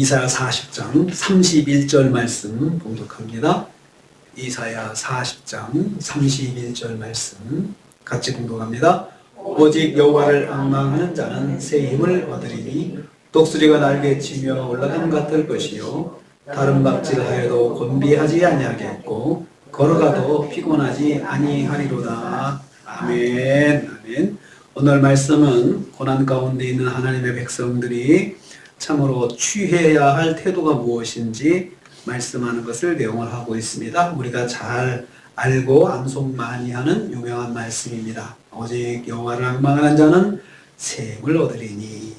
이사야 40장 31절 말씀 봉독합니다. 이사야 40장 31절 말씀 같이 봉독합니다. 오직 여호와를 앙망하는 자는 새 힘을 얻으리니 독수리가 날개치며 올라감 같을 것이요 다른 박질하여도 곤비하지 아니하겠고 걸어가도 피곤하지 아니하리로다. 아멘. 아멘. 오늘 말씀은 고난 가운데 있는 하나님의 백성들이 참으로 취해야 할 태도가 무엇인지 말씀하는 것을 내용을 하고 있습니다. 우리가 잘 알고 암송 많이 하는 유명한 말씀입니다. 오직 여호와를 앙망하는 자는 새 힘을 얻으리니.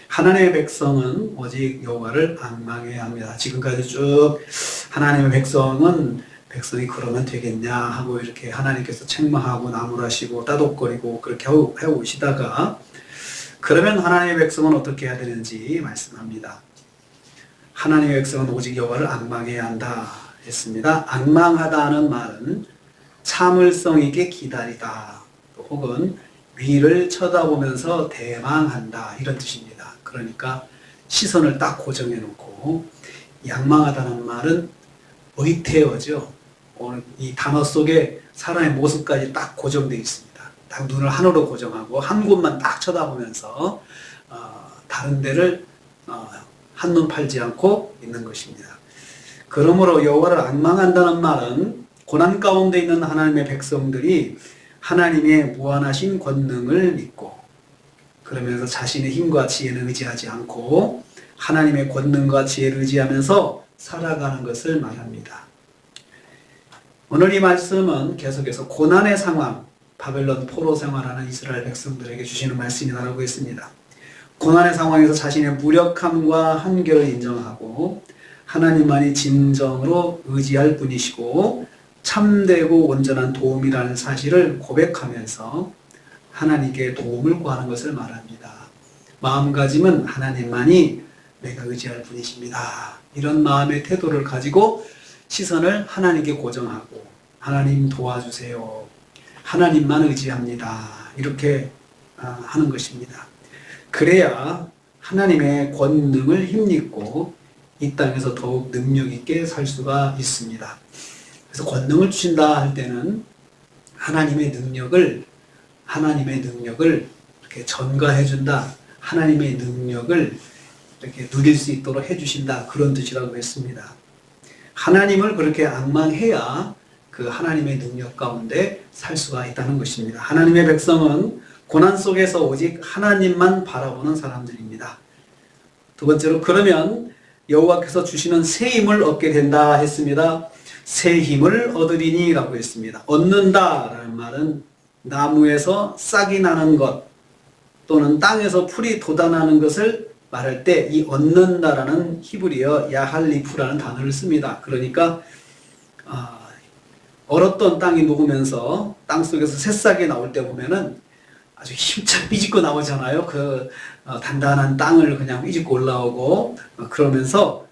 하나님의 백성은 오직 여호와를 앙망해야 합니다. 지금까지 쭉 하나님의 백성이 그러면 되겠냐 하고 이렇게 하나님께서 책망하고 나무라시고 따독거리고 그렇게 해오시다가 그러면 하나님의 백성은 어떻게 해야 되는지 말씀합니다. 하나님의 백성은 오직 여호와를 앙망해야 한다 했습니다. 앙망하다는 말은 참을성 있게 기다리다 혹은 위를 쳐다보면서 대망한다 이런 뜻입니다. 그러니까 시선을 딱 고정해 놓고 양망하다는 말은 의태어죠. 이 단어 속에 사람의 모습까지 딱 고정되어 있습니다. 딱 눈을 하늘로 고정하고 한 곳만 딱 쳐다보면서 다른 데를 한눈 팔지 않고 있는 것입니다. 그러므로 여호와를 앙망한다는 말은 고난 가운데 있는 하나님의 백성들이 하나님의 무한하신 권능을 믿고 그러면서 자신의 힘과 지혜는 의지하지 않고 하나님의 권능과 지혜를 의지하면서 살아가는 것을 말합니다. 오늘 이 말씀은 계속해서 고난의 상황, 바벨론 포로 생활하는 이스라엘 백성들에게 주시는 말씀이라고 했습니다. 고난의 상황에서 자신의 무력함과 한계를 인정하고 하나님만이 진정으로 의지할 분이시고 참되고 온전한 도움이라는 사실을 고백하면서 하나님께 도움을 구하는 것을 말합니다. 마음가짐은 하나님만이 내가 의지할 분이십니다. 이런 마음의 태도를 가지고 시선을 하나님께 고정하고 하나님 도와주세요. 하나님만 의지합니다. 이렇게 하는 것입니다. 그래야 하나님의 권능을 힘입고 이 땅에서 더욱 능력 있게 살 수가 있습니다. 그래서 권능을 주신다 할 때는 하나님의 능력을 이렇게 전가해 준다. 하나님의 능력을 이렇게 누릴 수 있도록 해 주신다. 그런 뜻이라고 했습니다. 하나님을 그렇게 앙망해야 그 하나님의 능력 가운데 살 수가 있다는 것입니다. 하나님의 백성은 고난 속에서 오직 하나님만 바라보는 사람들입니다. 두 번째로 그러면 여호와께서 주시는 새 힘을 얻게 된다 했습니다. 새 힘을 얻으리니 라고 했습니다. 얻는다 라는 말은 나무에서 싹이 나는 것 또는 땅에서 풀이 돋아나는 것을 말할 때 이 얻는다라는 히브리어 야할리프라는 단어를 씁니다. 그러니까 얼었던 땅이 녹으면서 땅 속에서 새싹이 나올 때 보면은 아주 힘차게 삐집고 나오잖아요. 그 단단한 땅을 그냥 삐집고 올라오고 그러면서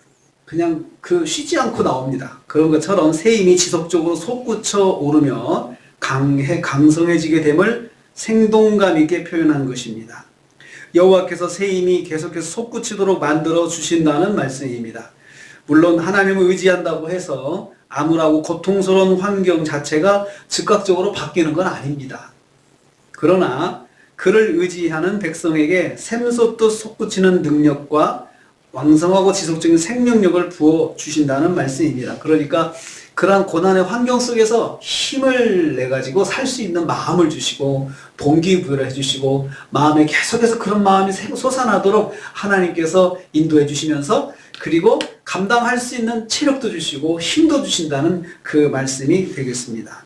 그냥 쉬지 않고 나옵니다. 그런 것처럼 새 힘이 지속적으로 솟구쳐 오르며 강성해지게 됨을 생동감 있게 표현한 것입니다. 여호와께서 새 힘이 계속해서 솟구치도록 만들어 주신다는 말씀입니다. 물론 하나님을 의지한다고 해서 암울하고 고통스러운 환경 자체가 즉각적으로 바뀌는 건 아닙니다. 그러나 그를 의지하는 백성에게 샘솟듯 솟구치는 능력과 왕성하고 지속적인 생명력을 부어 주신다는 말씀입니다. 그러니까 그러한 고난의 환경 속에서 힘을 내가지고 살 수 있는 마음을 주시고 동기부여를 해주시고 마음에 계속해서 그런 마음이 솟아나도록 하나님께서 인도해 주시면서 그리고 감당할 수 있는 체력도 주시고 힘도 주신다는 그 말씀이 되겠습니다.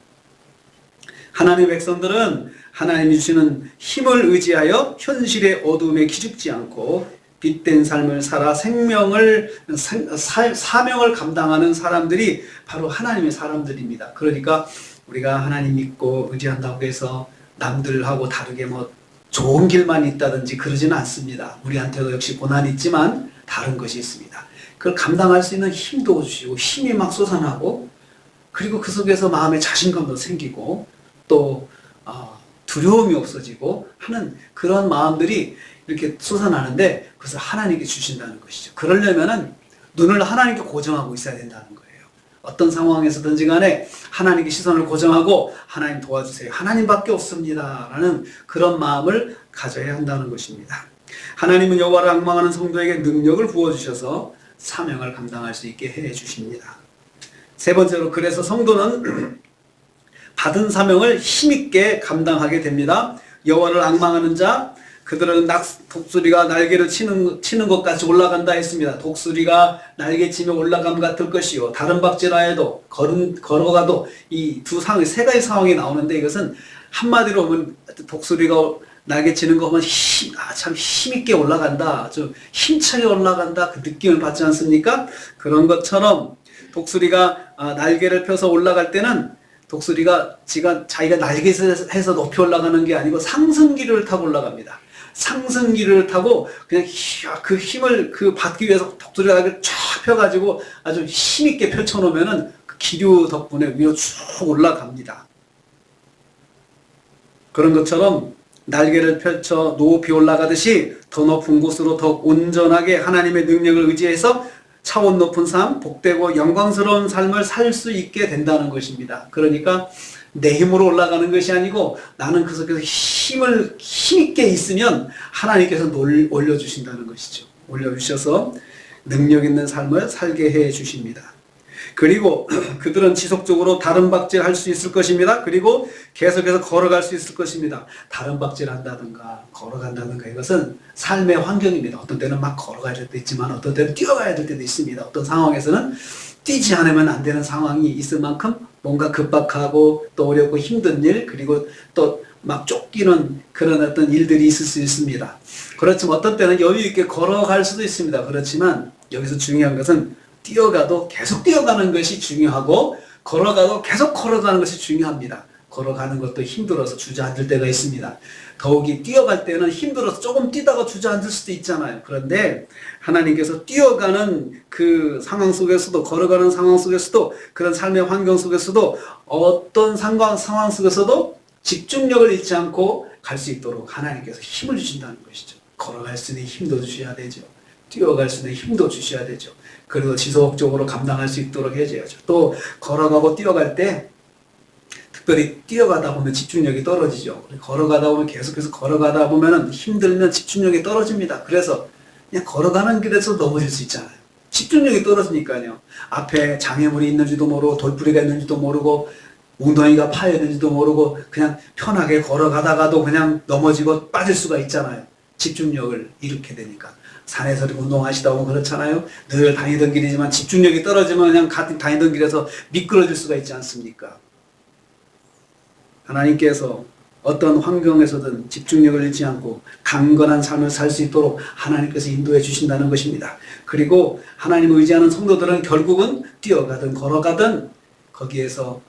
하나님의 백성들은 하나님이 주시는 힘을 의지하여 현실의 어두움에 기죽지 않고 빛된 삶을 살아 사명을 감당하는 사람들이 바로 하나님의 사람들입니다. 그러니까 우리가 하나님 믿고 의지한다고 해서 남들하고 다르게 좋은 길만 있다든지 그러지는 않습니다. 우리한테도 역시 고난이 있지만 다른 것이 있습니다. 그걸 감당할 수 있는 힘도 주시고 힘이 막 솟아나고 그리고 그 속에서 마음의 자신감도 생기고 또 두려움이 없어지고 하는 그런 마음들이 이렇게 솟아나는데 그것을 하나님께 주신다는 것이죠. 그러려면은 눈을 하나님께 고정하고 있어야 된다는 거예요. 어떤 상황에서든지 간에 하나님께 시선을 고정하고 하나님 도와주세요. 하나님밖에 없습니다. 라는 그런 마음을 가져야 한다는 것입니다. 하나님은 여호와를 앙망하는 성도에게 능력을 부어주셔서 사명을 감당할 수 있게 해 주십니다. 세 번째로 그래서 성도는 받은 사명을 힘있게 감당하게 됩니다. 여호와를 앙망하는 자 그들은 독수리가 날개를 치는 것 같이 올라간다 했습니다. 독수리가 날개치며 올라감 같을 것이요 다른 박질하여도 걸어가도 이 세 가지 상황이 나오는데 이것은 한마디로 보면 독수리가 날개치는 거 보면 참 힘있게 올라간다, 아주 힘차게 올라간다 그 느낌을 받지 않습니까? 그런 것처럼 독수리가 날개를 펴서 올라갈 때는 독수리가 자기가 날개에서 높이 올라가는 게 아니고 상승기를 타고 올라갑니다. 상승기를 타고 그냥 그 힘을 받기 위해서 독수리가 날개를 쫙 펴가지고 아주 힘있게 펼쳐놓으면은 그 기류 덕분에 위로 쭉 올라갑니다. 그런 것처럼 날개를 펼쳐 높이 올라가듯이 더 높은 곳으로 더 온전하게 하나님의 능력을 의지해서 차원 높은 삶, 복되고 영광스러운 삶을 살 수 있게 된다는 것입니다. 그러니까 내 힘으로 올라가는 것이 아니고 나는 그 속에서 힘있게 있으면 하나님께서 올려주신다는 것이죠. 올려주셔서 능력 있는 삶을 살게 해 주십니다. 그리고 그들은 지속적으로 다른 박질 할 수 있을 것입니다. 그리고 계속해서 걸어갈 수 있을 것입니다. 다른 박질 한다든가 걸어간다든가 이것은 삶의 환경입니다. 어떤 때는 막 걸어가야 될 때도 있지만 어떤 때는 뛰어가야 될 때도 있습니다. 어떤 상황에서는 뛰지 않으면 안 되는 상황이 있을 만큼 뭔가 급박하고 또 어렵고 힘든 일 그리고 또 막 쫓기는 그런 어떤 일들이 있을 수 있습니다. 그렇지만 어떤 때는 여유 있게 걸어갈 수도 있습니다. 그렇지만 여기서 중요한 것은 뛰어가도 계속 뛰어가는 것이 중요하고 걸어가도 계속 걸어가는 것이 중요합니다. 걸어가는 것도 힘들어서 주저앉을 때가 있습니다. 더욱이 뛰어갈 때는 힘들어서 조금 뛰다가 주저앉을 수도 있잖아요. 그런데 하나님께서 뛰어가는 그 상황 속에서도 걸어가는 상황 속에서도 그런 삶의 환경 속에서도 어떤 상황 속에서도 집중력을 잃지 않고 갈 수 있도록 하나님께서 힘을 주신다는 것이죠. 걸어갈 수 있는 힘도 주셔야 되죠. 뛰어갈 수 있는 힘도 주셔야 되죠. 그리고 지속적으로 감당할 수 있도록 해줘야죠. 또 걸어가고 뛰어갈 때 특별히 뛰어가다 보면 집중력이 떨어지죠. 걸어가다 보면 계속해서 걸어가다 보면 힘들면 집중력이 떨어집니다. 그래서 그냥 걸어가는 길에서 넘어질 수 있잖아요. 집중력이 떨어지니까요. 앞에 장애물이 있는지도 모르고 돌부리가 있는지도 모르고 웅덩이가 파여 있는지도 모르고 그냥 편하게 걸어가다가도 그냥 넘어지고 빠질 수가 있잖아요. 집중력을 잃게 되니까. 산에서 운동하시다 보면 그렇잖아요. 늘 다니던 길이지만 집중력이 떨어지면 그냥 같은 다니던 길에서 미끄러질 수가 있지 않습니까? 하나님께서 어떤 환경에서든 집중력을 잃지 않고 강건한 삶을 살 수 있도록 하나님께서 인도해 주신다는 것입니다. 그리고 하나님을 의지하는 성도들은 결국은 뛰어가든 걸어가든 거기에서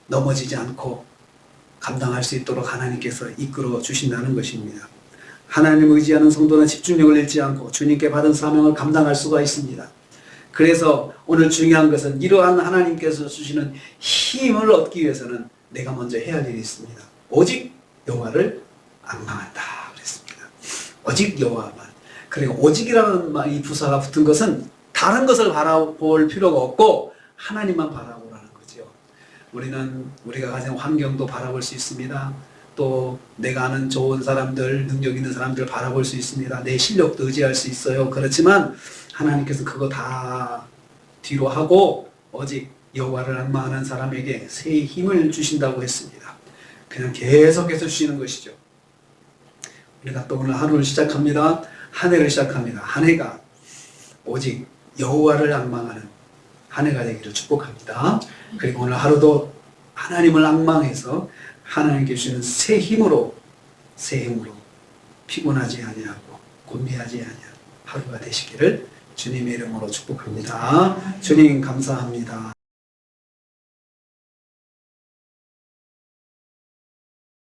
넘어지지 않고 감당할 수 있도록 하나님께서 이끌어 주신다는 것입니다. 하나님을 의지하는 성도는 집중력을 잃지 않고 주님께 받은 사명을 감당할 수가 있습니다. 그래서 오늘 중요한 것은 이러한 하나님께서 주시는 힘을 얻기 위해서는 내가 먼저 해야 할 일이 있습니다. 오직 여호와를 앙망한다 그랬습니다. 오직 여호와만. 그리고 오직이라는 이 부사가 붙은 것은 다른 것을 바라볼 필요가 없고 하나님만 바라보라는 거죠. 우리가 가진 환경도 바라볼 수 있습니다. 또 내가 아는 좋은 사람들, 능력 있는 사람들 바라볼 수 있습니다. 내 실력도 의지할 수 있어요. 그렇지만 하나님께서 그거 다 뒤로 하고 오직 여호와를 앙망하는 사람에게 새 힘을 주신다고 했습니다. 그냥 계속해서 주시는 것이죠. 우리가 또 오늘 하루를 시작합니다. 한 해를 시작합니다. 한 해가 오직 여호와를 앙망하는 한 해가 되기를 축복합니다. 그리고 오늘 하루도 하나님을 앙망해서 하나님께 주시는 새 힘으로 피곤하지 아니하고 곤비하지 아니하고 하루가 되시기를 주님의 이름으로 축복합니다. 주님 감사합니다.